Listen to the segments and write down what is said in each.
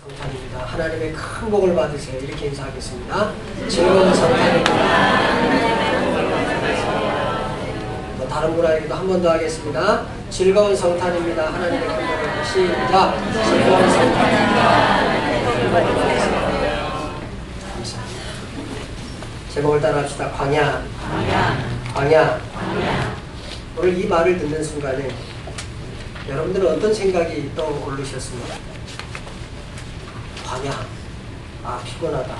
성탄입니다. 하나님의 큰 복을 받으세요. 이렇게 인사하겠습니다. 즐거운 성탄입니다. 다른 분에게도 한 번 더 하겠습니다. 즐거운 성탄입니다. 하나님의 큰 복을 시작. 즐거운 성탄입니다. 감사합니다. 제목을 따라합시다. 광야. 오늘 이 말을 듣는 순간에 여러분들은 어떤 생각이 떠오르셨습니까? 광야. 피곤하다.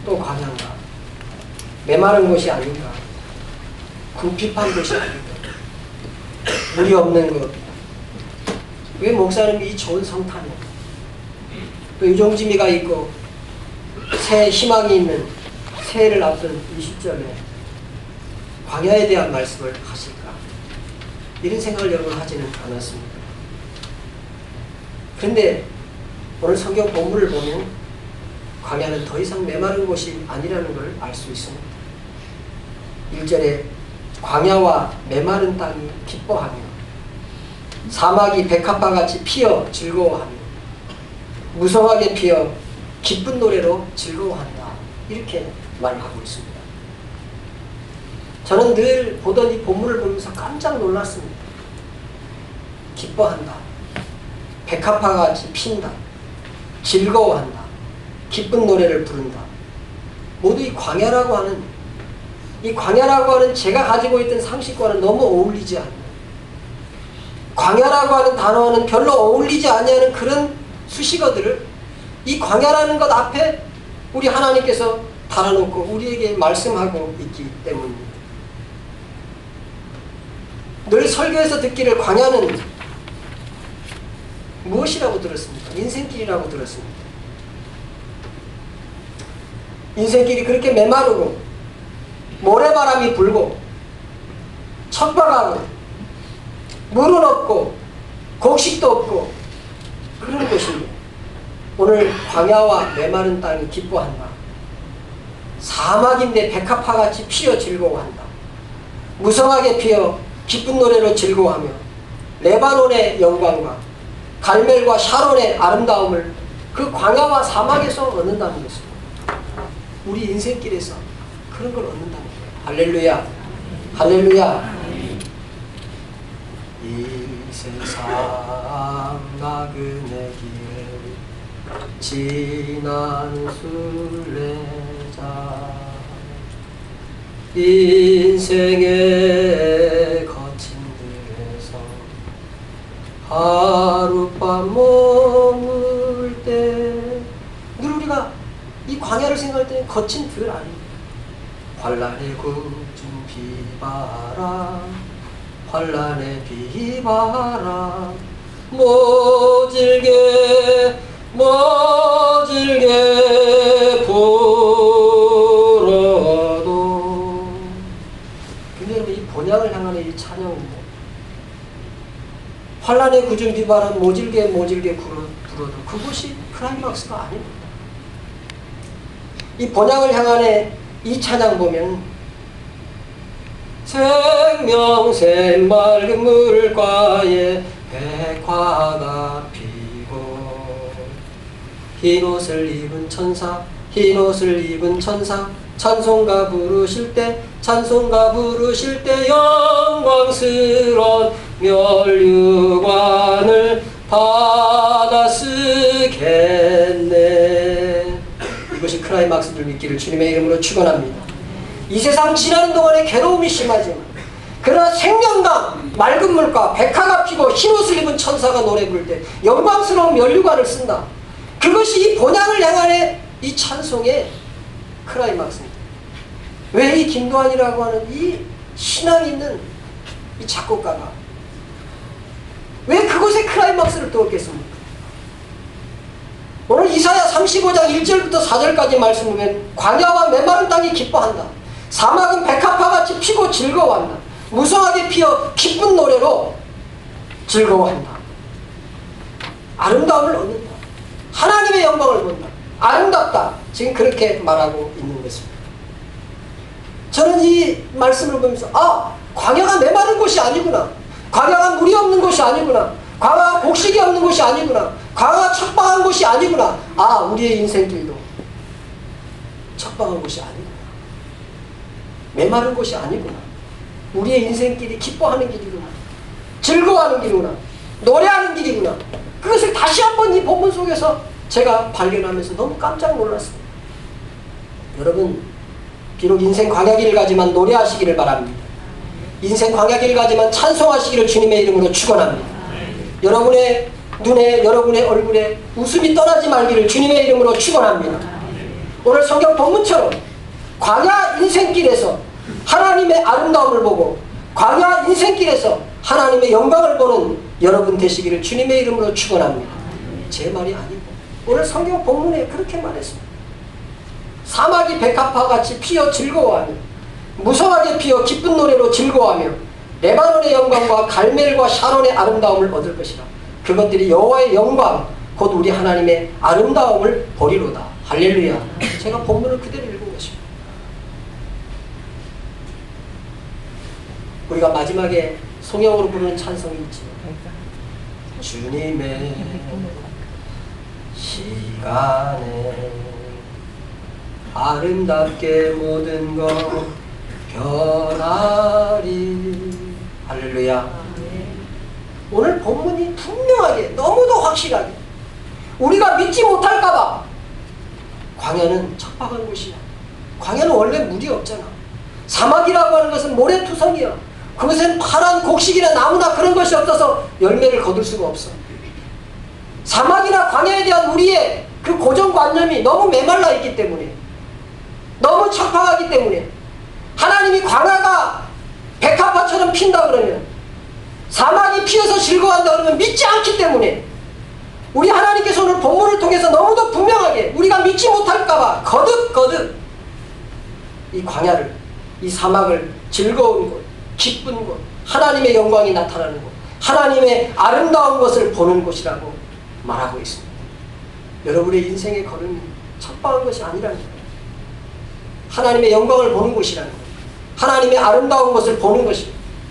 또 광야인가? 메마른 곳이 아닌가? 궁핍한 곳이 아닌가? 물이 없는 것. 왜 목사님이 이 좋은 성탄에 또 유종지미가 있고 새 희망이 있는 새해를 앞둔 이 시점에 광야에 대한 말씀을 하실까? 이런 생각을 여러분 하지는 않았습니다. 그런데 오늘 성경 본문을 보면 광야는 더 이상 메마른 곳이 아니라는 걸 알 수 있습니다. 1절에 광야와 메마른 땅이 기뻐하며 사막이 백합화같이 피어 즐거워하며 무성하게 피어 기쁜 노래로 즐거워한다. 이렇게 말하고 있습니다. 저는 늘 보던 이 본문을 보면서 깜짝 놀랐습니다. 기뻐한다. 백합화같이 핀다. 즐거워한다. 기쁜 노래를 부른다. 모두 이 광야라고 하는 제가 가지고 있던 상식과는 너무 어울리지 않는, 광야라고 하는 단어와는 별로 어울리지 않는 그런 수식어들을 이 광야라는 것 앞에 우리 하나님께서 달아놓고 우리에게 말씀하고 있기 때문입니다. 늘 설교에서 듣기를 광야는 무엇이라고 들었습니까? 인생길이라고 들었습니다. 인생길이 그렇게 메마르고 모래바람이 불고 척박하고 물은 없고 곡식도 없고 그런 곳입니다. 오늘 광야와 메마른 땅이 기뻐한다. 사막인데 백합화같이 피어 즐거워한다. 무성하게 피어 기쁜 노래로 즐거워하며 레바논의 영광과 갈멜과 샤론의 아름다움을 그 광야와 사막에서 얻는다는 것입니다. 우리 인생길에서 그런 걸 얻는다는 거예요. 할렐루야. 할렐루야. 이 세상 나그네 길 지나는 순례자 인생의 거친 들에서 하룻밤 머물 때 늘 우리가 이 광야를 생각할 때 거친 들 아닙니다. 환란의 궂은 비바람 환란의 비바람 모질게 불어도. 근데 여러분 이 본향을 향하는 이 찬양인데 환란의 궂은 비바람 모질게 불어도 그것이 클라이막스가 아닙니다. 이 본향을 향하는 이 찬양 보면 생명샘 맑은 물가에 백화가 피고 흰옷을 입은 천사 찬송가 부르실 때 영광스러운 멸류관을 받아 쓰겠네. 이것이 클라이막스를 믿기를 주님의 이름으로 축원합니다. 이 세상 지나는 동안에 괴로움이 심하지만 그러나 생명강 맑은 물가 백화가 피고 흰옷을 입은 천사가 노래 부를 때 영광스러운 멸류관을 쓴다. 그것이 이 본향을 향하는 이 찬송의 클라이막스입니다. 왜 이 김도환이라고 하는 이 신앙 있는 이 작곡가가 왜 그곳에 클라이막스를 두었겠습니까? 오늘 이사야 35장 1절부터 4절까지 말씀 보면 광야와 메마른 땅이 기뻐한다. 사막은 백합화같이 피고 즐거워한다. 무성하게 피어 기쁜 노래로 즐거워한다. 아름다움을 얻는다. 하나님의 영광을 본다. 아름답다. 지금 그렇게 말하고 있는 것입니다. 저는 이 말씀을 보면서 광야가 메마른 곳이 아니구나. 광야가 물이 없는 곳이 아니구나. 광야가 곡식이 없는 곳이 아니구나. 광야 척박한 곳이 아니구나. 아, 우리의 인생길도 척박한 곳이 아니구나. 메마른 곳이 아니구나. 우리의 인생길이 기뻐하는 길이구나. 즐거워하는 길이구나. 노래하는 길이구나. 그것을 다시 한번 이 본문 속에서 제가 발견하면서 너무 깜짝 놀랐습니다. 여러분, 비록 인생 광야길을 가지만 노래하시기를 바랍니다. 인생 광야길을 가지만 찬송하시기를 주님의 이름으로 축원합니다. 여러분의 눈에, 여러분의 얼굴에 웃음이 떠나지 말기를 주님의 이름으로 축원합니다. 오늘 성경 본문처럼 광야 인생길에서 하나님의 아름다움을 보고 광야 인생길에서 하나님의 영광을 보는 여러분 되시기를 주님의 이름으로 축원합니다. 제 말이 아니고 오늘 성경 본문에 그렇게 말했습니다. 사막이 백합화같이 피어 즐거워하며 무성하게 피어 기쁜 노래로 즐거워하며 레바논의 영광과 갈멜과 샤론의 아름다움을 얻을 것이라. 그것들이 여호와의 영광 곧 우리 하나님의 아름다움을 보리로다. 할렐루야. 제가 본문을 그대로 읽은 것입니다. 우리가 마지막에 성령으로 부르는 찬송이 있지. 주님의 시간에 아름답게 모든 것 변하리. 할렐루야. 오늘 본문이 분명하게 너무도 확실하게 우리가 믿지 못할까봐 광야는 척박한 곳이야. 광야는 원래 물이 없잖아. 사막이라고 하는 것은 모래투성이야. 그것은 파란 곡식이나 나무나 그런 것이 없어서 열매를 거둘 수가 없어. 사막이나 광야에 대한 우리의 그 고정관념이 너무 메말라 있기 때문에, 너무 척박하기 때문에, 하나님이 광야가 백합화처럼 핀다 그러면, 사막이 피어서 즐거워한다 그러면 믿지 않기 때문에, 우리 하나님께서 오늘 본문을 통해서 너무도 분명하게 우리가 믿지 못할까봐 거듭 이 광야를, 이 사막을 즐거운 곳, 기쁜 곳, 하나님의 영광이 나타나는 곳, 하나님의 아름다운 것을 보는 곳이라고 말하고 있습니다. 여러분의 인생의 걸음이 척박한 것이 아니라는 거예요. 하나님의 영광을 보는 곳이라는 거예요. 하나님의 아름다운 것을 보는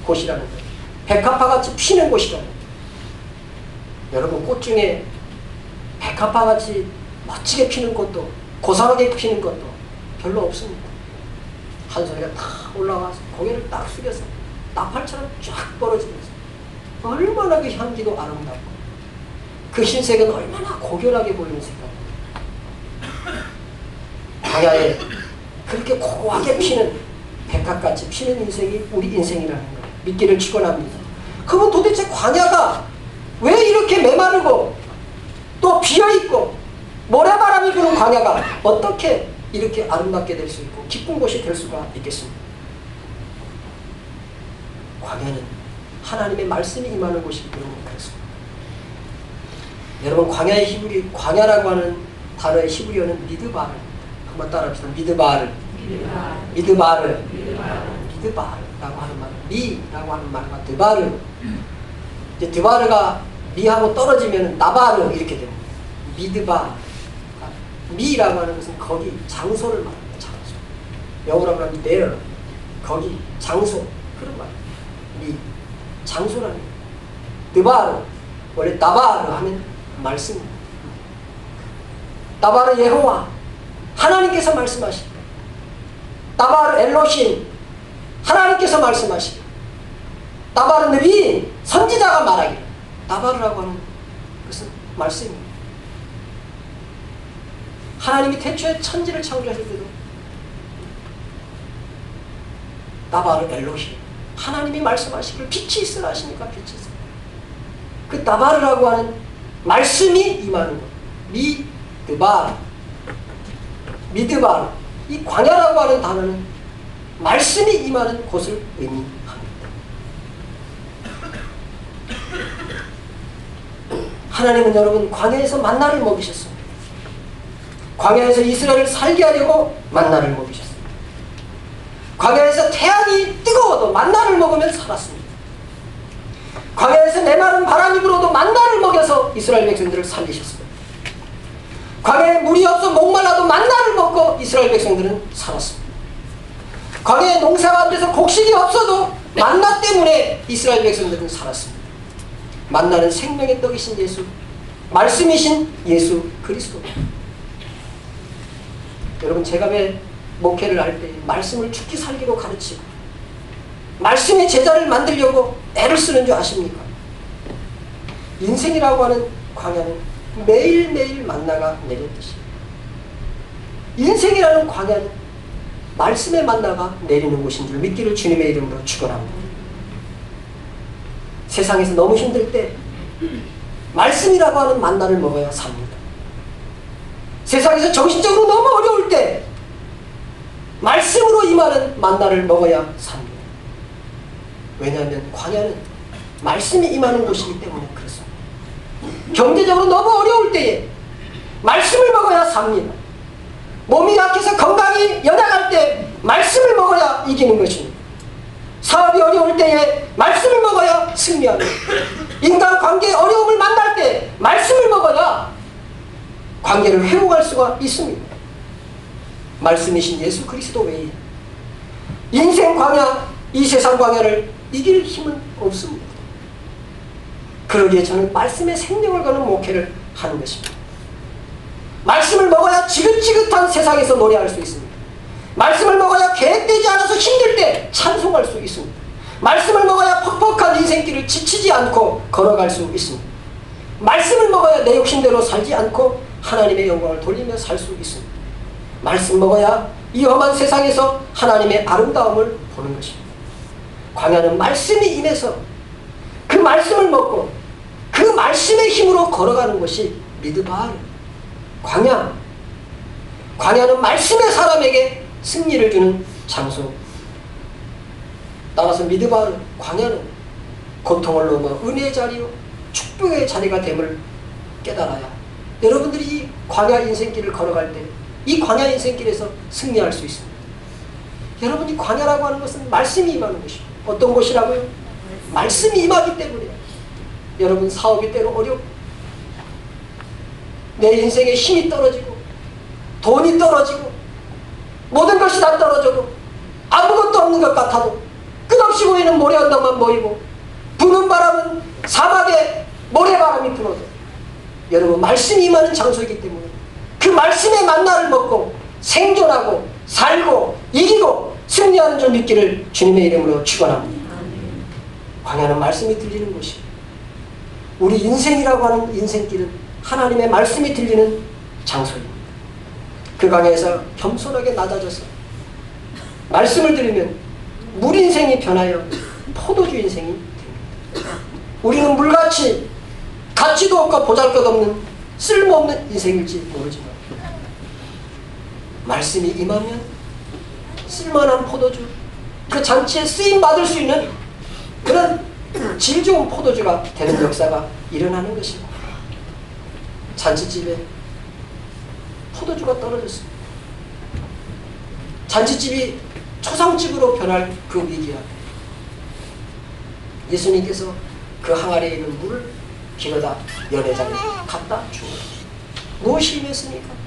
곳이라는 거예요. 백합화같이 피는 곳이라는 거예요. 여러분, 꽃 중에 백합화같이 멋지게 피는 꽃도, 고상하게 피는 것도 별로 없습니다. 한 소리가 탁 올라와서 고개를 딱 숙여서 나팔처럼 쫙 벌어지면서 얼마나 그 향기도 아름답고 그 흰색은 얼마나 고결하게 보이는 색깔입니다. 광야에 그렇게 고고하게 피는 백합같이 피는 인생이 우리 인생이라는 걸 믿기를 축원합니다. 그러면 도대체 광야가 왜 이렇게 메마르고 또 비어있고 모래바람이 부는 광야가 어떻게 이렇게 아름답게 될 수 있고 기쁜 곳이 될 수가 있겠습니까? 광야는 하나님의 말씀이 임하는 곳이기 때문에 그렇습니다. 여러분, 광야의 히브리, 광야라고 하는 단어의 히브리어는 미드바르. 한번 따라합시다. 미드바르. 미드바르라고 하는 말, 미라고 하는 말과 드바르. 이제 드바르가 미하고 떨어지면 나바르 이렇게 됩니다. 미드바르. 미라고 하는 것은 거기, 장소를 말합니다. 장소. 영어로 하면 there, 거기, 장소, 그런 말. 미, 장소라는 거예요. 드바르, 원래 나바르 하면 말씀입니다. 나바르 여호와, 하나님께서 말씀하시고, 나바르 엘로힘, 하나님께서 말씀하시고, 나바르 느비, 선지자가 말하기. 나바르라고 하는 것은 말씀입니다. 하나님이 태초에 천지를 창조하실 때도 나바르 엘로힘, 하나님이 말씀하시기를 빛이 있으라 하시니까 빛이 있으라. 그 나바르라고 하는 말씀이 임하는 것, 미드바르, 이 광야라고 하는 단어는 말씀이 임하는 곳을 의미합니다. 하나님은 여러분 광야에서 만나를 먹이셨습니다. 광야에서 이스라엘을 살게 하려고 만나를 먹이셨습니다. 광야에서 태양이 뜨거워도 만나를 먹으면 살았습니다. 광야에서 메마른 바람이 불어도 만나를 먹여서 이스라엘 백성들을 살리셨습니다. 광야에 물이 없어 목말라도 만나를 먹고 이스라엘 백성들은 살았습니다. 광야에 농사가 안 돼서 곡식이 없어도 만나 때문에 이스라엘 백성들은 살았습니다. 만나는 생명의 떡이신 예수, 말씀이신 예수 그리스도. 여러분, 제가 왜 목회를 할 때 말씀을 죽기 살기로 가르치고 말씀의 제자를 만들려고 애를 쓰는 줄 아십니까? 인생이라고 하는 광야는 매일매일 만나가 내렸듯이 인생이라는 광야는 말씀의 만나가 내리는 곳인 줄 믿기를 주님의 이름으로 축원합니다. 세상에서 너무 힘들 때 말씀이라고 하는 만나를 먹어야 삽니다. 세상에서 정신적으로 너무 어려울 때 말씀으로 임하는 만나를 먹어야 삽니다. 왜냐하면 광야는 말씀이 임하는 곳이기 때문에 그렇습니다. 경제적으로 너무 어려울 때에 말씀을 먹어야 삽니다. 몸이 약해서 건강이 연약할 때 말씀을 먹어야 이기는 것입니다. 사업이 어려울 때에 말씀을 먹어야 승리합니다. 인간관계의 어려움을 만날 때 말씀을 먹어야 관계를 회복할 수가 있습니다. 말씀이신 예수 그리스도 외에 인생 광야, 이 세상 광야를 이길 힘은 없습니다. 그러기에 저는 말씀의 생명을 거는 목회를 하는 것입니다. 말씀을 먹어야 지긋지긋한 세상에서 노래할 수 있습니다. 말씀을 먹어야 계획되지 않아서 힘들 때 찬송할 수 있습니다. 말씀을 먹어야 퍽퍽한 인생길을 지치지 않고 걸어갈 수 있습니다. 말씀을 먹어야 내 욕심대로 살지 않고 하나님의 영광을 돌리며 살 수 있습니다. 말씀 먹어야 이 험한 세상에서 하나님의 아름다움을 보는 것입니다. 광야는 말씀이 임해서 그 말씀을 먹고 그 말씀의 힘으로 걸어가는 것이 미드바르. 광야는 말씀의 사람에게 승리를 주는 장소. 따라서 미드바르, 광야는 고통을 넘어 은혜의 자리요 축복의 자리가 됨을 깨달아야 여러분들이 이 광야 인생길을 걸어갈 때 이 광야 인생길에서 승리할 수 있습니다. 여러분이 광야라고 하는 것은 말씀이 임하는 것입니다. 어떤 곳이라고요? 말씀이 임하기 때문에 여러분 사업이 때로 어렵고 내 인생에 힘이 떨어지고 돈이 떨어지고 모든 것이 다 떨어져도 아무것도 없는 것 같아도 끝없이 보이는 모래 언덕만 보이고 부는 바람은 사막에 모래바람이 불어도 여러분 말씀이 임하는 장소이기 때문에 그 말씀의 만나를 먹고 생존하고 살고 이기고 승리하는 줄 믿기를 주님의 이름으로 축원합니다. 광야는 말씀이 들리는 곳이에요. 우리 인생이라고 하는 인생길은 하나님의 말씀이 들리는 장소입니다. 그 광야에서 겸손하게 낮아져서 말씀을 들으면 물 인생이 변하여 포도주 인생이 됩니다. 우리는 물같이 가치도 없고 보잘것없는 쓸모없는 인생일지 모르지만 말씀이 임하면 쓸만한 포도주, 그 잔치에 쓰임받을 수 있는 그런 질 좋은 포도주가 되는 역사가 일어나는 것입니다. 잔치집에 포도주가 떨어졌습니다. 잔치집이 초상집으로 변할 그 위기야. 예수님께서 그 항아리에 있는 물을 길어다 연회장에 갖다 주고 무엇이 임했습니까?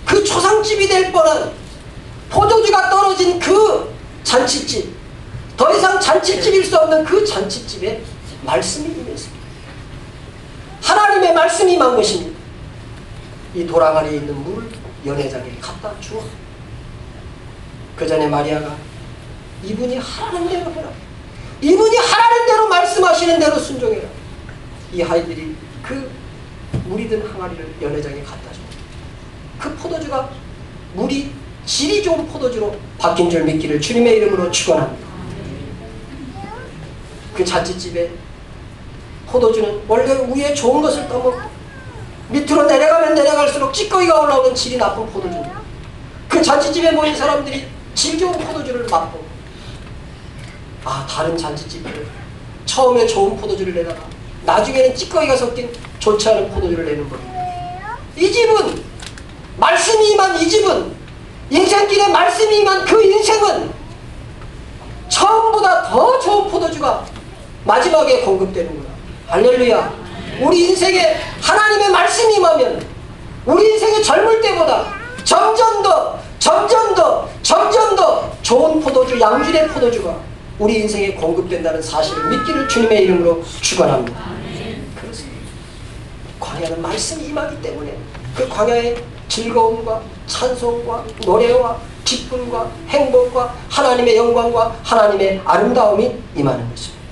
그 초상집이 될 뻔한 포도주가 떨어진 그 잔치집, 더 이상 잔치집일 수 없는 그 잔치집에 말씀이 임했습니다. 하나님의 말씀이 임한 것입니다. 이 돌항아리에 있는 물을 연회장에 갖다 주어 그 전에 마리아가 이분이 하라는 대로 해라, 이분이 하라는 대로 말씀하시는 대로 순종해라. 이 아이들이 그 물이 든 항아리를 연회장에 갖다 줍니다. 그 포도주가 물이 질이 좋은 포도주로 바뀐 줄 믿기를 주님의 이름으로 축원합니다. 그 잔치집에 포도주는 원래 위에 좋은 것을 떠먹고 밑으로 내려가면 내려갈수록 찌꺼기가 올라오는 질이 나쁜 포도주입니다. 그 잔치집에 모인 사람들이 질 좋은 포도주를 맛보고 다른 잔치집들은 처음에 좋은 포도주를 내다가 나중에는 찌꺼기가 섞인 좋지 않은 포도주를 내는 겁니다. 이 집은 말씀이 임한 이 집은 인생길에 말씀이 임한 그 인생은 처음보다 더 좋은 포도주가 마지막에 공급되는구나. 할렐루야. 우리 인생에 하나님의 말씀이 임하면 우리 인생의 젊을 때보다 점점 더 좋은 포도주, 양질의 포도주가 우리 인생에 공급된다는 사실을 믿기를 주님의 이름으로 축원합니다. 그렇습니다. 광야는 말씀이 임하기 때문에 그 광야의 즐거움과 찬송과 노래와 기쁨과 행복과 하나님의 영광과 하나님의 아름다움이 임하는 것입니다.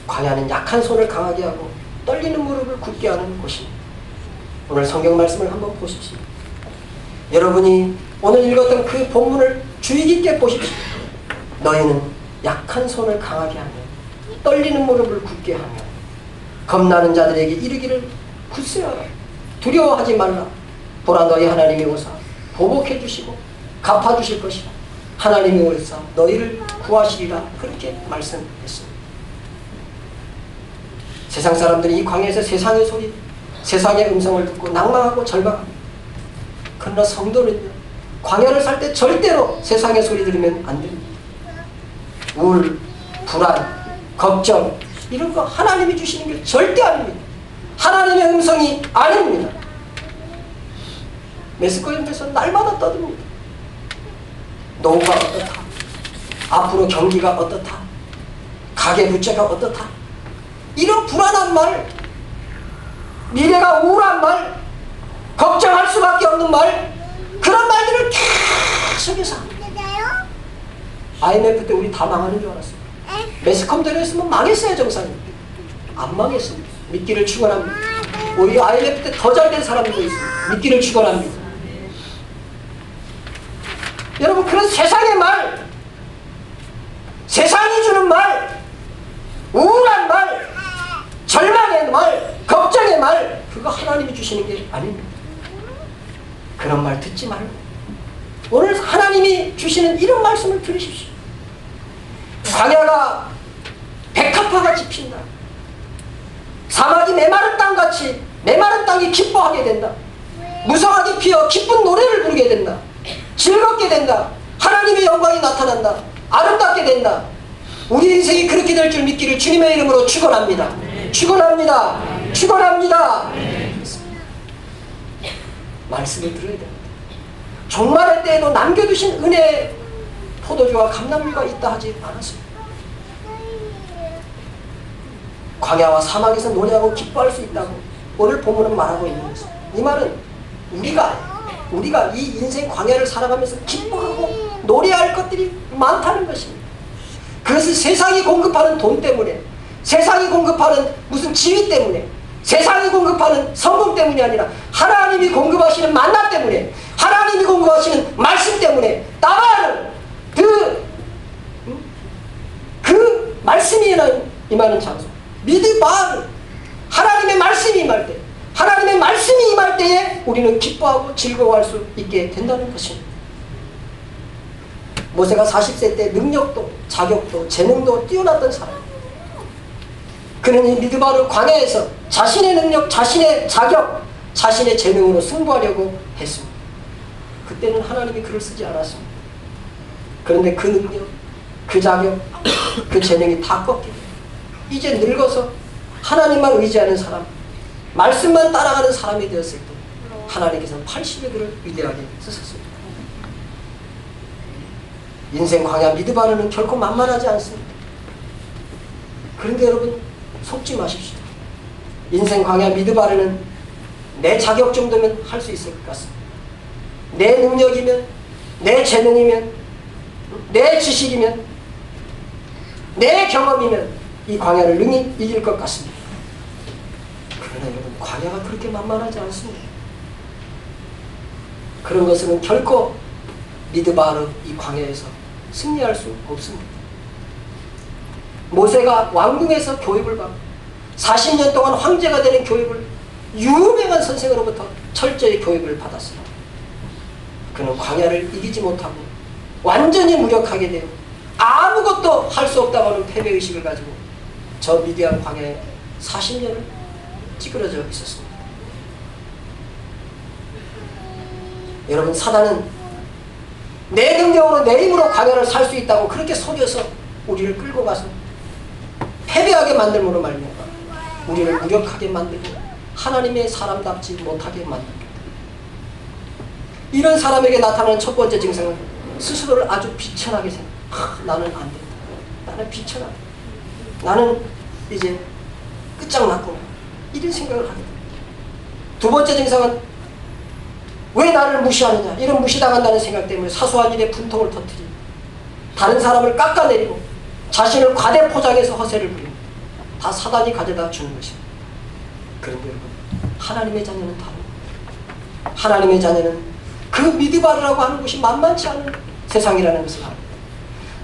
광야는 약한 손을 강하게 하고 떨리는 무릎을 굳게 하는 곳입니다. 오늘 성경 말씀을 한번 보십시오. 여러분이 오늘 읽었던 그 본문을 주의 깊게 보십시오. 너희는 약한 손을 강하게 하며 떨리는 무릎을 굳게 하며 겁나는 자들에게 이르기를 굳세어라. 두려워하지 말라. 보라 너희 하나님이 오사 보복해 주시고 갚아 주실 것이라. 하나님이 오사 너희를 구하시리라. 그렇게 말씀했습니다. 세상 사람들이 이 광야에서 세상의 소리, 세상의 음성을 듣고 낭망하고 절망합니다. 그러나 성도는요, 광야를 살 때 절대로 세상의 소리 들으면 안 됩니다. 우울, 불안, 걱정 이런 거 하나님이 주시는 게 절대 아닙니다. 하나님의 음성이 아닙니다. 메스꺼임에서 날마다 떠듭니다. 노후가 어떻다, 앞으로 경기가 어떻다, 가계 부채가 어떻다, 이런 불안한 말, 미래가 우울한 말, 걱정할 수밖에 없는 말, 그런 말들을 계속해서 IMF 때 우리 다 망하는 줄 알았어요. 매스컴대로 했으면 망했어요. 정상이 안 망했습니다. 믿기를 축원합니다. 오히려 IMF 때 더 잘된 사람들도 있습니다. 믿기를 축원합니다. 여러분, 그런 세상의 말, 세상이 주는 말, 우울한 말, 절망의 말, 걱정의 말, 그거 하나님이 주시는 게 아닙니다. 그런 말 듣지 말고 오늘 하나님이 주시는 이런 말씀을 들으십시오. 광야가 백합화같이 핀다. 사막이 메마른 땅같이, 메마른 땅이 기뻐하게 된다. 무성하게 피어 기쁜 노래를 부르게 된다. 즐겁게 된다. 하나님의 영광이 나타난다. 아름답게 된다. 우리 인생이 그렇게 될 줄 믿기를 주님의 이름으로 축원합니다. 축원합니다. 축원합니다. 말씀을 들어야 됩니다. 종말의 때에도 남겨두신 은혜의 포도주와 감람류가 있다 하지 않았습니다. 광야와 사막에서 노래하고 기뻐할 수 있다고 오늘 본문은 말하고 있는 것입니다. 이 말은 우리가 이 인생 광야를 살아가면서 기뻐하고 노래할 것들이 많다는 것입니다. 그것은 세상이 공급하는 돈 때문에, 세상이 공급하는 무슨 지위 때문에, 세상이 공급하는 성공 때문이 아니라 하나님이 공급하시는 만나 때문에, 하나님이 공급하시는 말씀 때문에 따라하는 그 말씀이 임하는 장소, 미드바르, 하나님의 말씀이 임할 때, 하나님의 말씀이 임할 때에 우리는 기뻐하고 즐거워할 수 있게 된다는 것입니다. 모세가 40세 때 능력도 자격도 재능도 뛰어났던 사람, 그는 이 미드바르 광야에서 자신의 능력, 자신의 자격, 자신의 재능으로 승부하려고 했습니다. 그때는 하나님이 그를 쓰지 않았습니다. 그런데 그 능력, 그 자격, 그 재능이 다 꺾이고 이제 늙어서 하나님만 의지하는 사람, 말씀만 따라가는 사람이 되었을 때 하나님께서는 80여 그를 위대하게 쓰셨습니다. 인생 광야 미드바르는 결코 만만하지 않습니다. 그런데 여러분, 속지 마십시오. 인생 광야 미드바르는 내 자격 정도면 할 수 있을 것 같습니다. 내 능력이면, 내 재능이면, 내 지식이면, 내 경험이면 이 광야를 능히 이길 것 같습니다. 그러나 여러분, 광야가 그렇게 만만하지 않습니다. 그런 것은 결코 미드바르 이 광야에서 승리할 수 없습니다. 모세가 왕궁에서 교육을 받고 40년 동안 황제가 되는 교육을 유명한 선생으로부터 철저히 교육을 받았습니다. 그는 광야를 이기지 못하고 완전히 무력하게 되어 아무것도 할 수 없다고 하는 패배의식을 가지고 저 미디안 광야에 40년을 찌그러져 있었습니다. 여러분, 사단은 내 능력으로, 내 힘으로 광야를 살 수 있다고 그렇게 속여서 우리를 끌고 가서 패배하게 만들므로 말미암아 우리를 무력하게 만들고 하나님의 사람답지 못하게 만듭니다. 이런 사람에게 나타나는 첫 번째 증상은 스스로를 아주 비천하게 생각합니다. 나는 안 된다. 나는 비천하다. 나는 이제 끝장났구나. 이런 생각을 하게 됩니다. 두 번째 증상은 왜 나를 무시하느냐, 이런 무시당한다는 생각 때문에 사소한 일에 분통을 터뜨리고 다른 사람을 깎아내리고 자신을 과대 포장해서 허세를 부립니다. 다 사단이 가져다 주는 것입니다. 그런데 여러분, 하나님의 자녀는 다릅니다. 하나님의 자녀는 그 미드바르라고 하는 곳이 만만치 않은 세상이라는 것을 압니다.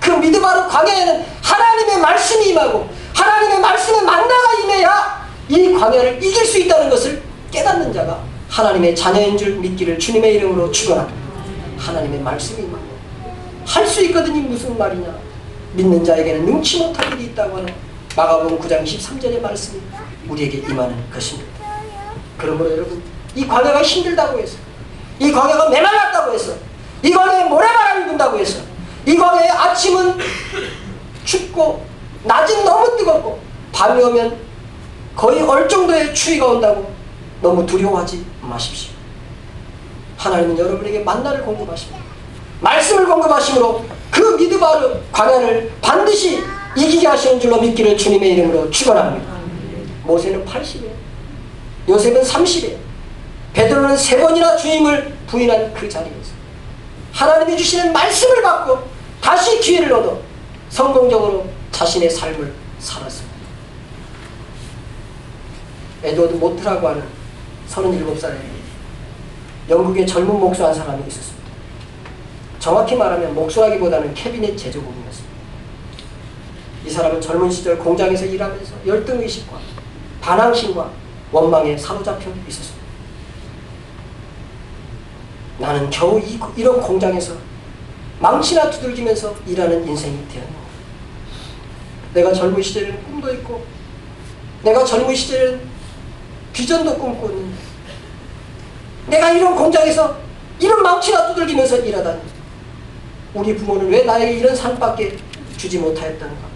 그 미드바르 광야에는 하나님의 말씀이 임하고 하나님의 말씀의 만나가 임해야 이 광야를 이길 수 있다는 것을 깨닫는 자가 하나님의 자녀인 줄 믿기를 주님의 이름으로 축원합니다. 하나님의 말씀이 임하고 할 수 있거든이 무슨 말이냐, 믿는 자에게는 능치 못할 일이 있다고 하는 마가복음 9장 23절의 말씀이 우리에게 임하는 것입니다. 그러므로 여러분, 이 광야가 힘들다고 해서, 이 광야가 메말랐다고 해서, 이 광야에 모래바람이 분다고 해서, 이 광야에 아침은 춥고 낮은 너무 뜨겁고 밤이 오면 거의 얼 정도의 추위가 온다고 너무 두려워하지 마십시오. 하나님은 여러분에게 만나를 공급하십니다. 말씀을 공급하심으로 그 미드바르 광야를 반드시 이기게 하시는 줄로 믿기를 주님의 이름으로 축원합니다. 모세는 80이에요. 요셉은 30이에요. 베드로는 3번이나 주님을 부인한 그 자리에서 하나님이 주시는 말씀을 받고 다시 기회를 얻어 성공적으로 자신의 삶을 살았습니다. 에드워드 모트라고 하는 37살의 영국의 젊은 목수 한 사람이 있었습니다. 정확히 말하면 목수라기보다는 캐비넷 제조공이었습니다. 이 사람은 젊은 시절 공장에서 일하면서 열등의식과 반항심과 원망에 사로잡혀 있었습니다. 나는 겨우 이런 공장에서 망치나 두들기면서 일하는 인생이 되었는가. 내가 젊은 시절에는 꿈도 있고 내가 젊은 시절에는 비전도 꿈꾸었는데 내가 이런 공장에서 이런 망치나 두들기면서 일하다니 우리 부모는 왜 나에게 이런 삶밖에 주지 못하였던가.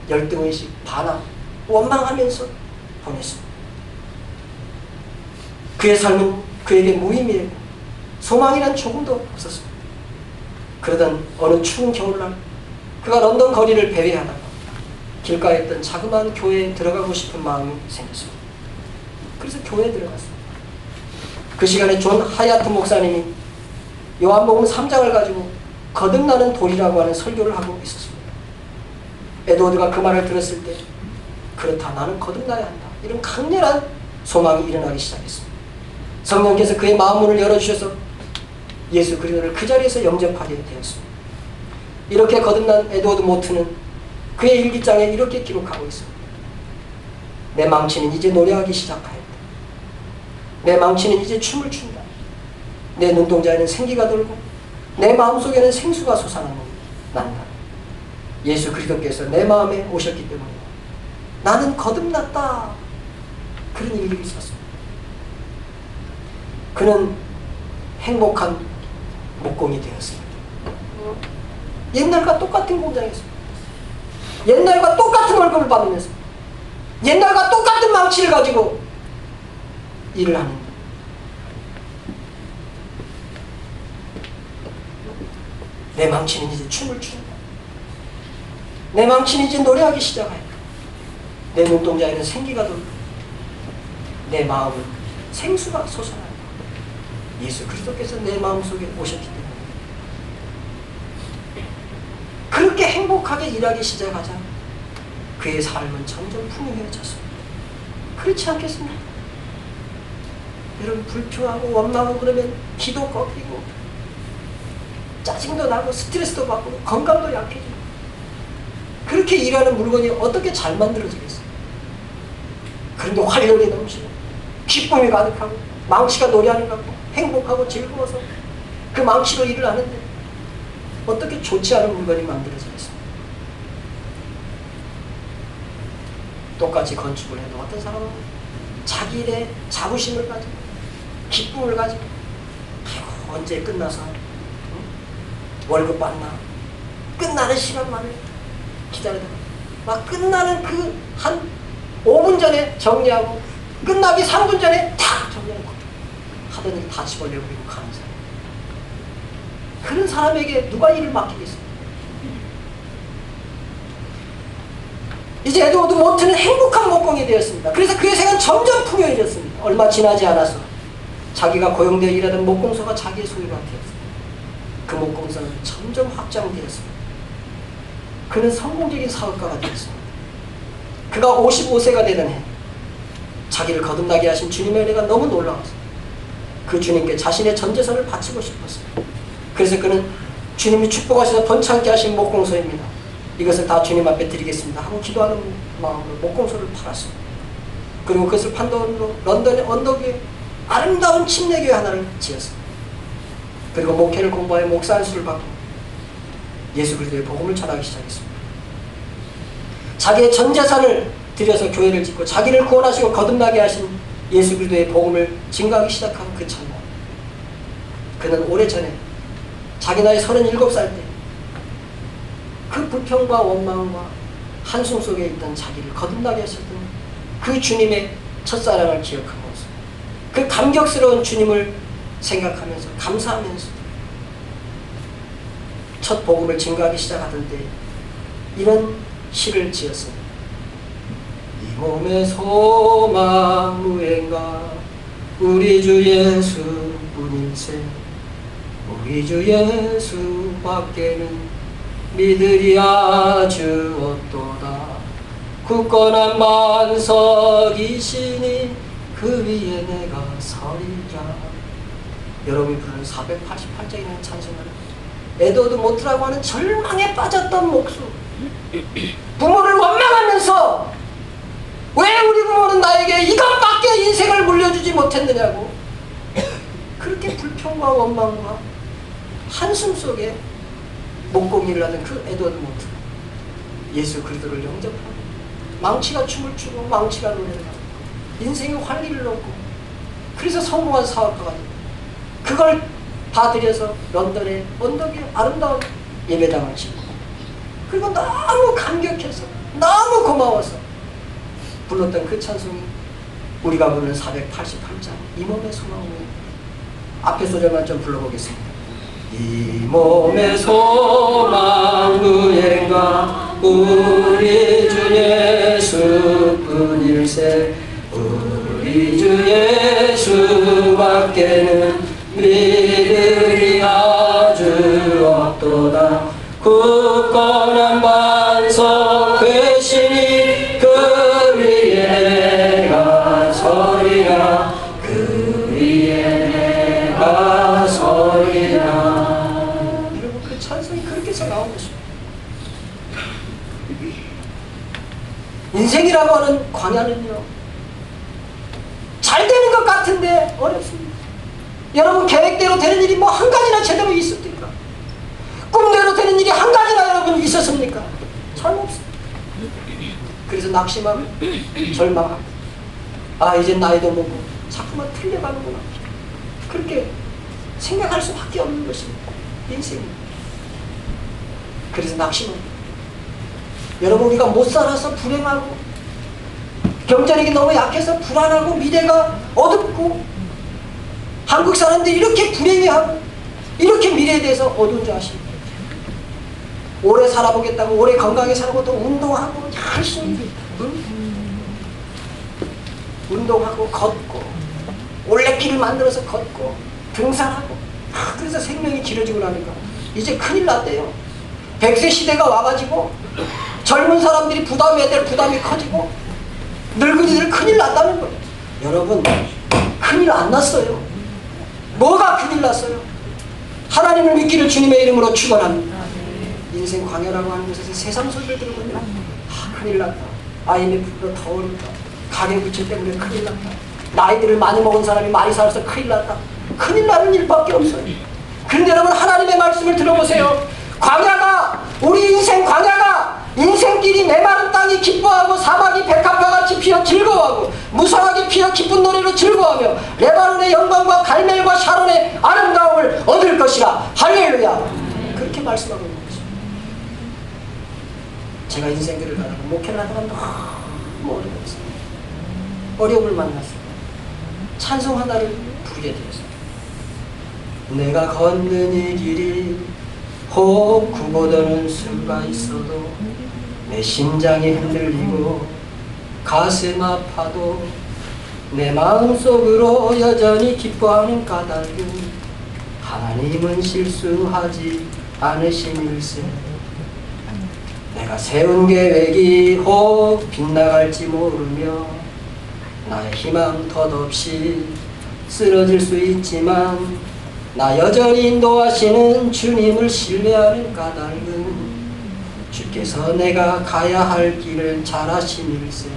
열등의식, 반항, 원망하면서 보냈습니다. 그의 삶은 그에게 무의미했고 소망이란 조금도 없었습니다. 그러던 어느 추운 겨울날 그가 런던 거리를 배회하다가 길가에 있던 자그마한 교회에 들어가고 싶은 마음이 생겼습니다. 그래서 교회에 들어갔습니다. 그 시간에 존 하야트 목사님이 요한복음 3장을 가지고 거듭나는 돌이라고 하는 설교를 하고 있었습니다. 에드워드가 그 말을 들었을 때 그렇다, 나는 거듭나야 한다, 이런 강렬한 소망이 일어나기 시작했습니다. 성령께서 그의 마음문을 열어주셔서 예수 그리스도를 그 자리에서 영접하게 되었습니다. 이렇게 거듭난 에드워드 모트는 그의 일기장에 이렇게 기록하고 있습니다. 내 망치는 이제 노래하기 시작하였다. 내 망치는 이제 춤을 춘다. 내 눈동자에는 생기가 돌고 내 마음속에는 생수가 솟아난다. 예수 그리스도께서 내 마음에 오셨기 때문에 나는 거듭났다. 그런 일이 있었습니다. 그는 행복한 목공이 되었습니다. 옛날과 똑같은 공장에서 옛날과 똑같은 월급을 받으면서 옛날과 똑같은 망치를 가지고 일을 하는, 내 망치는 이제 춤을 춘다. 내 망치는 이제 노래하기 시작한다. 내 눈동자에는 생기가 돌고 내 마음은 생수가 솟아난다. 예수 그리스도께서 내 마음속에 오셨기 때문에 그렇게 행복하게 일하기 시작하자 그의 삶은 점점 풍요해졌습니다. 그렇지 않겠습니까? 여러분, 불평하고 원망하고 그러면 기도 꺾이고 짜증도 나고 스트레스도 받고 건강도 약해지고 그렇게 일하는 물건이 어떻게 잘 만들어지겠어요? 그런데 활력이 넘치고 기쁨이 가득하고 망치가 노래하는 것 같고 행복하고 즐거워서 그 망치로 일을 하는데 어떻게 좋지 않은 물건이 만들어지겠어요? 똑같이 건축을 해도 어떤 사람은 자기 일에 자부심을 가지고 기쁨을 가지고 아이고 언제 끝나서 월급 받나 끝나는 시간만을 기다리다가 막 끝나는 그 한 5분 전에 정리하고 끝나기 3분 전에 탁 정리하고 하던 일 다 집어내버리고 가는 사람. 그런 사람에게 누가 일을 맡기겠어요? 이제 에드워드 모트는 행복한 목공이 되었습니다. 그래서 그의 생은 점점 풍요해졌습니다. 얼마 지나지 않아서 자기가 고용되어 일하던 목공소가 자기의 소유가 되었습니다. 그 목공소는 점점 확장되었습니다. 그는 성공적인 사업가가 되었습니다. 그가 55세가 되던 해 자기를 거듭나게 하신 주님의 은혜가 너무 놀라웠습니다. 그 주님께 자신의 전 재산을 바치고 싶었습니다. 그래서 그는 주님이 축복하셔서 번창케 하신 목공소입니다. 이것을 다 주님 앞에 드리겠습니다 하고 기도하는 마음으로 목공소를 팔았습니다. 그리고 그것을 판 돈으로 런던의 언덕 위에 아름다운 침례교회 하나를 지었습니다. 그리고 목회를 공부하여 목사 안수를 받고 예수 그리스도의 복음을 전하기 시작했습니다. 자기의 전 재산을 들여서 교회를 짓고 자기를 구원하시고 거듭나게 하신 예수 그리스도의 복음을 증거하기 시작한 그 첫날, 그는 오래전에 자기 나이 37살 때 그 불평과 원망과 한숨 속에 있던 자기를 거듭나게 하셨던 그 주님의 첫사랑을 기억한 것입니다. 그 감격스러운 주님을 생각하면서 감사하면서 첫 복음을 증거하기 시작하던 때 이런 시를 지었습니다. 이 몸의 소망 무엔가 우리 주 예수뿐일세 우리 주 예수밖에는 믿으리야 주옵도다 굳건한 반석이시니 그 위에 내가 서리라. 여러분이 부르는 488장이라는 찬송을 에드워드 모트라고 하는 절망에 빠졌던 목수, 부모를 원망하면서 왜 우리 부모는 나에게 이것밖에 인생을 물려주지 못했느냐고 그렇게 불평과 원망과 한숨 속에 목공일을 하던 그 에드워드 모트, 예수 그리스도를 영접하고 망치가 춤을 추고 망치가 노래를 하고 인생의 활기를 얻고 그래서 성공한 사업가가 됩니다. 그걸 다 들여서 런던의 언덕에 아름다운 예배당을 짓고 그리고 너무 감격해서 너무 고마워서 불렀던 그 찬송이 우리가 부르는 488장 이 몸의 소망을 앞에 소절만 좀 불러보겠습니다. 이 몸의 소망 누구인가 우리 주 예수뿐일세 우리 주 예수밖에는 믿으리야 주옵도다 굳건한 반석 되시니 그 위에 내가 서리라 그 위에 내가 서리라. 여러분 그 찬송이 그렇게 해서 나온 것입니다. 인생이라고 하는 광야는요 잘 되는 것 같은데 어렵습니다. 여러분 계획대로 되는 일이 뭐 한 가지나 제대로 있습니까? 꿈대로 되는 일이 한 가지나 여러분 있었습니까? 잘 없습니다. 그래서 낙심하고 절망하고 아 이제 나이도 먹고 자꾸만 틀려가는구나 그렇게 생각할 수밖에 없는 것입니다. 인생입니다. 그래서 낙심합니다. 여러분 우리가 못 살아서 불행하고 경제력이 너무 약해서 불안하고 미래가 어둡고 한국 사람들이 이렇게 불행해하고 이렇게 미래에 대해서 어두운 줄 아십니까? 오래 살아보겠다고 오래 건강하게 살고 또 운동하고 열심히 운동하고 걷고 올레길을 만들어서 걷고 등산하고 그래서 생명이 길어지고 나니까 이제 큰일 났대요. 100세 시대가 와가지고 젊은 사람들이 부담해야 될 부담이 커지고 늙은이들 큰일 났다는 거예요. 여러분 큰일 안 났어요. 뭐가 큰일 났어요? 하나님을 믿기를 주님의 이름으로 축원합니다. 인생 광야라고 하는 곳에서 세상 소리를 들으면 큰일 났다. IMF보다 더 어렵다. 가계부채 때문에 큰일 났다. 나이들을 많이 먹은 사람이 많이 살아서 큰일 났다. 큰일 나는 일밖에 없어요. 그런데 여러분 하나님의 말씀을 들어보세요. 광야가 우리 인생 광야가 인생길이 메마른 땅이 기뻐하고 사막이 백합화같이 피어 즐거워하고 무성하게 피어 기쁜 노래로 즐거워하며 레바논의 영광과 갈멜과 샤론의 아름다움을 얻을 것이라. 할렐루야. 그렇게 말씀하고 있는 것입니다. 제가 인생길을 가다가 목회를 하다가 너무 어려웠어요. 어려움을 만났어요. 찬송 하나를 부르게 되었어요. 내가 걷는 이 길이 혹 구보다는 수가 있어도 내 심장이 흔들리고 가슴 아파도 내 마음속으로 여전히 기뻐하는 까닭은 하나님은 실수하지 않으심일세. 내가 세운 계획이 혹 빗나갈지 모르며 나의 희망 덧없이 쓰러질 수 있지만 나 여전히 인도하시는 주님을 신뢰하는 까닭은 주께서 내가 가야 할 길을 잘 아심일세.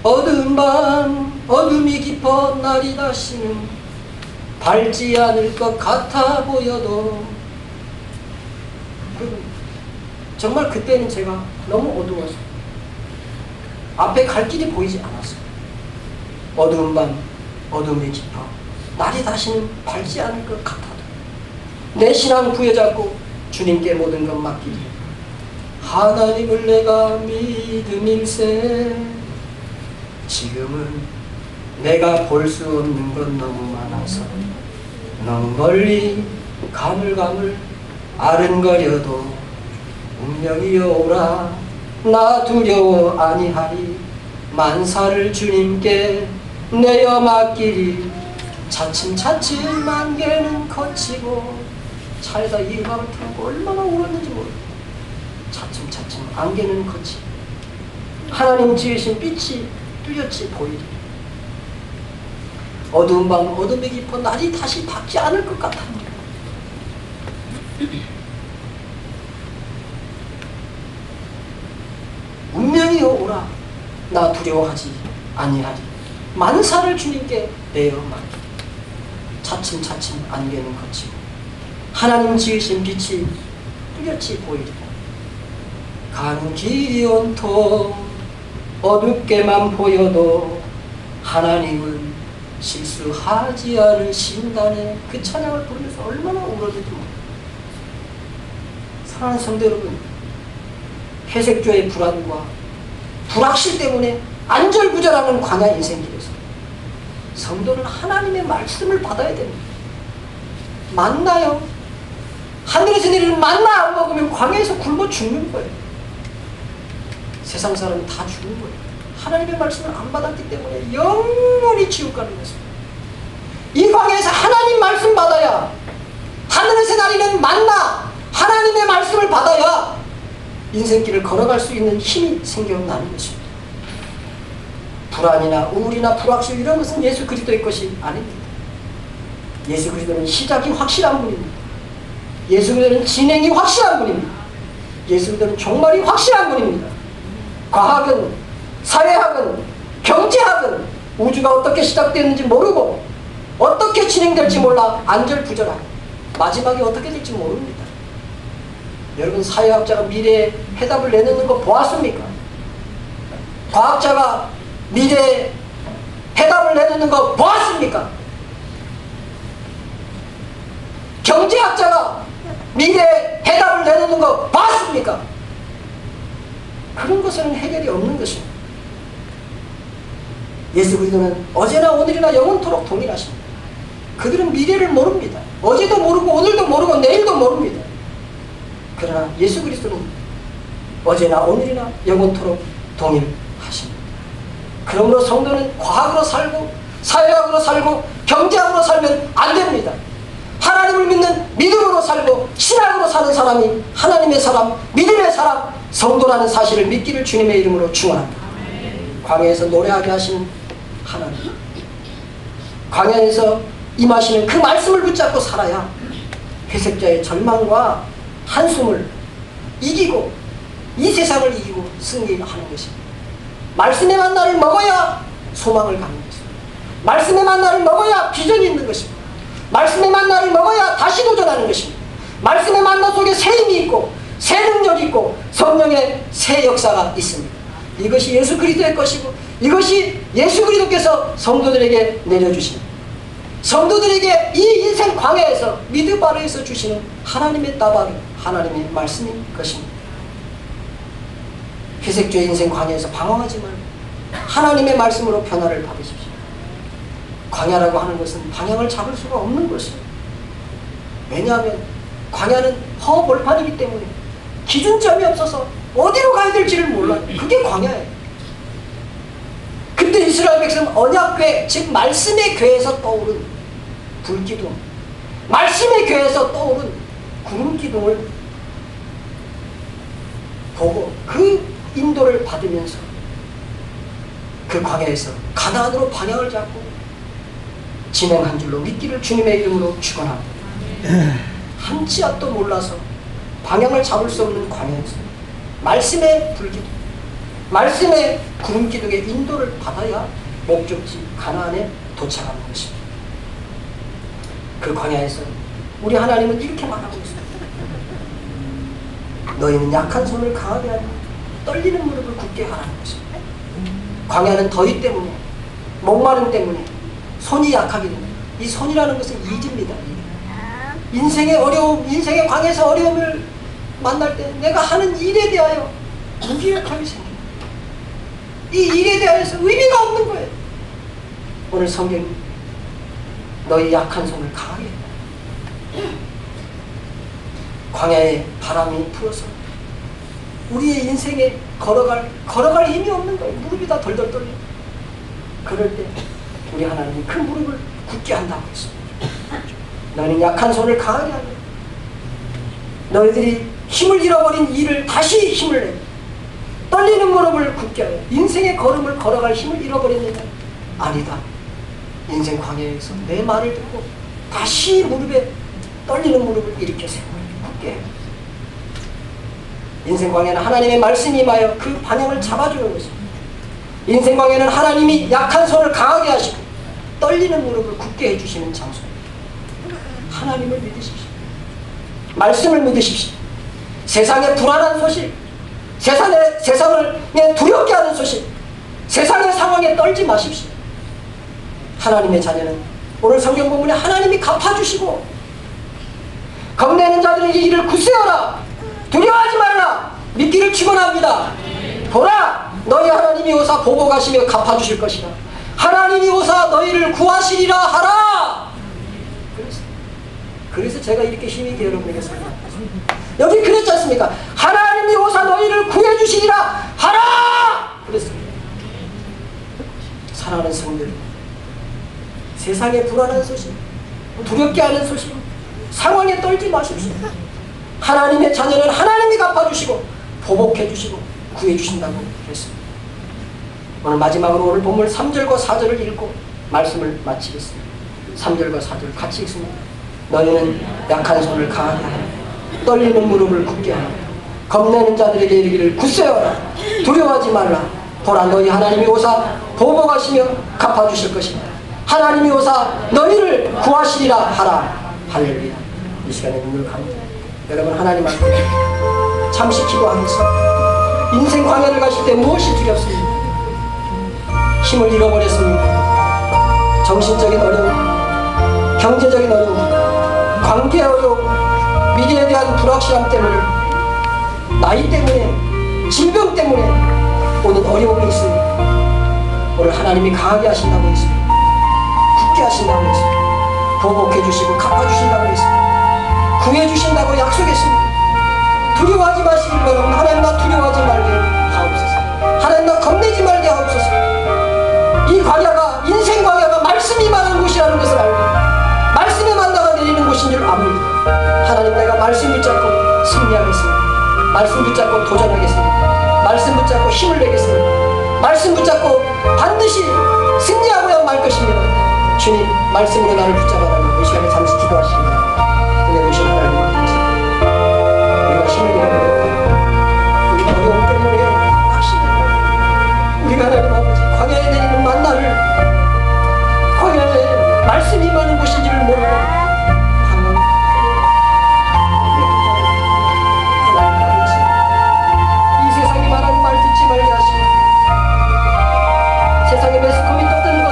어두운 밤 어둠이 깊어 날이 다시는 밝지 않을 것 같아 보여도 정말 그때는 제가 너무 어두워서 앞에 갈 길이 보이지 않았어요. 어두운 밤 어둠이 깊어 날이 다시는 밝지 않을 것 같아도 내 신앙 부여잡고 주님께 모든 것 맡기리. 하나님을 내가 믿음일세. 지금은 내가 볼 수 없는 건 너무 많아서 너무 멀리 가물가물 아른거려도 운명이여 오라 나 두려워 아니하리. 만사를 주님께 내어 맡기리. 차츰차츰 안개는 거치고 차에다 이 음악을 틀고 얼마나 울었는지 모르겠어요. 차츰차츰 안개는 거치고 하나님 지으신 빛이 뚜렷이 보이리. 어두운 밤 어둠이 깊어 날이 다시 밝지 않을 것 같았는데 운명이여 오라 나 두려워하지 아니하리. 만사를 주님께 내어 맡기리. 차츰차츰 안개는 거치고 하나님 지으신 빛이 뚜렷이 보이리라. 가는 길이 온통 어둡게만 보여도 하나님은 실수하지 않으신다네. 그 찬양을 부르면서 얼마나 울었는지 모르겠어요. 사랑하는 성도 여러분, 회색조의 불안과 불확실 때문에 안절부절하는 광야 인생길에서 성도는 하나님의 말씀을 받아야 됩니다. 만나요. 하늘에서 내리는 만나 안 먹으면 광야에서 굶어 죽는 거예요. 세상 사람은 다 죽는 거예요. 하나님의 말씀을 안 받았기 때문에 영원히 지옥 가는 것입니다. 이 광야에서 하나님 말씀 받아야, 하늘에서 내리는 만나 하나님의 말씀을 받아야 인생길을 걸어갈 수 있는 힘이 생겨나는 것입니다. 불안이나 우울이나 불확실 이런 것은 예수 그리스도의 것이 아닙니다. 예수 그리스도는 시작이 확실한 분입니다. 예수 그리스도는 진행이 확실한 분입니다. 예수 그리스도는 종말이 확실한 분입니다. 과학은, 사회학은, 경제학은 우주가 어떻게 시작됐는지 모르고 어떻게 진행될지 몰라 안절부절하고 마지막이 어떻게 될지 모릅니다. 여러분, 사회학자가 미래에 해답을 내놓는 거 보았습니까? 과학자가 미래에 해답을 내놓는 거 보았습니까? 경제학자가 미래에 해답을 내놓는 거 봤습니까? 그런 것은 해결이 없는 것입니다. 예수 그리스도는 어제나 오늘이나 영원토록 동일하십니다. 그들은 미래를 모릅니다. 어제도 모르고 오늘도 모르고 내일도 모릅니다. 그러나 예수 그리스도는 어제나 오늘이나 영원토록 동일하십니다. 그러므로 성도는 과학으로 살고 사회학으로 살고 경제학으로 살면 안 됩니다. 하나님을 믿는 믿음으로 살고 신앙으로 사는 사람이 하나님의 사람, 믿음의 사람, 성도라는 사실을 믿기를 주님의 이름으로 축원합니다. 광야에서 노래하게 하신 하나님, 광야에서 임하시는 그 말씀을 붙잡고 살아야 회색자의 절망과 한숨을 이기고 이 세상을 이기고 승리하는 것입니다. 말씀의 만나를 먹어야 소망을 갖는 것입니다. 말씀의 만나를 먹어야 비전이 있는 것입니다. 말씀의 만나를 먹어야 다시 도전하는 것입니다. 말씀의 만나 속에 새 힘이 있고 새 능력이 있고 성령의 새 역사가 있습니다. 이것이 예수 그리스도의 것이고 이것이 예수 그리스도께서 성도들에게 내려주신, 성도들에게 이 인생 광야에서 미드바르에서 주시는 하나님의 따바르, 하나님의 말씀인 것입니다. 회색조의 인생 광야에서 방황하지 말고 하나님의 말씀으로 변화를 받으십시오. 광야라고 하는 것은 방향을 잡을 수가 없는 것이에요. 왜냐하면 광야는 허벌판이기 때문에 기준점이 없어서 어디로 가야 될지를 몰라요. 그게 광야예요. 그때 이스라엘 백성은 언약궤, 즉 말씀의 궤에서 떠오른 불기둥, 말씀의 궤에서 떠오른 구름기둥을 보고 그 인도를 받으면서 그 광야에서 가나안으로 방향을 잡고 진행한 줄로 믿기를 주님의 이름으로 축원합니다. 한 치 앞도 몰라서 방향을 잡을 수 없는 광야에서 말씀의 불기둥, 말씀의 구름기둥의 인도를 받아야 목적지 가나안에 도착하는 것입니다. 그 광야에서 우리 하나님은 이렇게 말하고 있습니다. 너희는 약한 손을 강하게 하고 떨리는 무릎을 굳게 하라는 것입니다. 광야는 더위 때문에, 목마름 때문에 손이 약하게 됩니다. 이 손이라는 것은 이지입니다. 인생의 어려움, 인생의 광야에서 어려움을 만날 때 내가 하는 일에 대하여 무기력함이 생깁니다. 이 일에 대해서 의미가 없는 거예요. 오늘 성경이 너희 약한 손을 강하게 했다. 광야에 바람이 불어서 우리의 인생에 걸어갈 힘이 없는 거예요. 무릎이 다 덜덜 떨려. 그럴 때 우리 하나님이 그 무릎을 굳게 한다고 했습니다. 너희는 약한 손을 강하게 하며 너희들이 힘을 잃어버린 이를 다시 힘을 내 떨리는 무릎을 굳게 하여 인생의 걸음을 걸어갈 힘을 잃어버렸느냐? 아니다. 인생 광야에서 내 말을 듣고 다시 무릎에 떨리는 무릎을 일으켜 세워 굳게 해요. 인생 광야는 하나님의 말씀이 임하여 그 방향을 잡아주는 것입니다. 인생 광야는 하나님이 약한 손을 강하게 하시고 떨리는 무릎을 굳게 해주시는 장소입니다. 하나님을 믿으십시오. 말씀을 믿으십시오. 세상의 불안한 소식, 세상을 두렵게 하는 소식, 세상의 상황에 떨지 마십시오. 하나님의 자녀는 오늘 성경 본문에 하나님이 갚아주시고 겁내는 자들에게 이를 굳세어라, 두려워하지 말라, 믿기를 축원합니다. 보라, 너희 하나님이 오사 보복하시며 갚아주실 것이라. 하나님이 오사 너희를 구하시리라 하라. 그래서 제가 이렇게 힘있게 여러분에게 설명합니다. 여기 그랬지 않습니까? 하나님이 오사 너희를 구해주시리라 하라! 그랬습니다. 사랑하는 성들, 세상의 불안한 소식, 두렵게 하는 소식, 상황에 떨지 마십시오. 하나님의 자녀는 하나님이 갚아주시고 보복해주시고 구해주신다고 그랬습니다. 오늘 마지막으로 오늘 본문 3절과 4절을 읽고 말씀을 마치겠습니다. 3절과 4절 같이 읽습니다. 너희는 약한 손을 강하게 하라, 떨리는 무릎을 굳게 하라, 겁내는 자들에게 이르기를 굳세어라, 두려워하지 말라. 보라, 너희 하나님이 오사 보복하시며 갚아주실 것이다. 하나님이 오사 너희를 구하시리라 하라. 할렐루야. 이 시간에 눈을 감으세요. 여러분, 하나님 앞에 잠시 기도하겠습니다. 인생 광야를 가실 때 무엇이 두렵습니까? 힘을 잃어버렸습니까? 정신적인 어려움, 경제적인 어려움, 관계 어려움, 미래에 대한 불확실함 때문에, 나이 때문에, 질병 때문에 오는 어려움이 있습니다. 오늘 하나님이 강하게 하신다고 했습니다. 굳게 하신다고 했습니다. 보복해 주시고 갚아주신다고 했습니다. 구해주신다고 약속했습니다. 두려워하지 마시길 바랍니다. 하나님, 나 두려워하지 말게 하옵소서. 하나님, 나 겁내지 말게 하옵소서. 이 광야가, 인생 광야가 말씀이 많은 곳이라는 것을 알고 말씀의 만나가 내리는 곳인 줄 압니다. 하나님, 내가 말씀 붙잡고 승리하겠습니다. 말씀 붙잡고 도전하겠습니다. 말씀 붙잡고 힘을 내겠습니다. 말씀 붙잡고 반드시 승리하고야 말 것입니다. 주님, 말씀으로 나를 붙잡아달라고 이 시간에 잠시 기도하십니다. 은혜 주신 하나님 앞에서 우리가 힘을 잃어버렸다. 우리가 어려움 때문에 낙심했다. 우리가 하나님 아버지 광야에 내리는 만나를, 광야에 말씀이 많은 곳인지를 모르고 방황. 하나님 아버지, 이 세상이 말하는 말 듣지 말게 하시고, 세상에 매스컴이 떠드는 것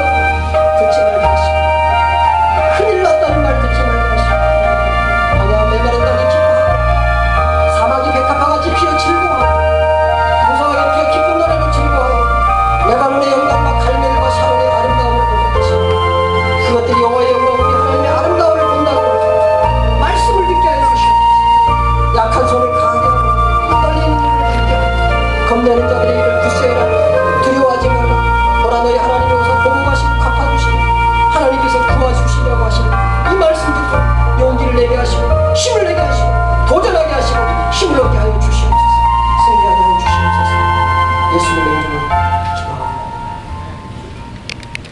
듣지 말게 하시고, 큰일 났다는 말 듣지 말게 하시고, 광야와 메마른 땅이 기뻐하고 사막이 백합 예수님의 이름으로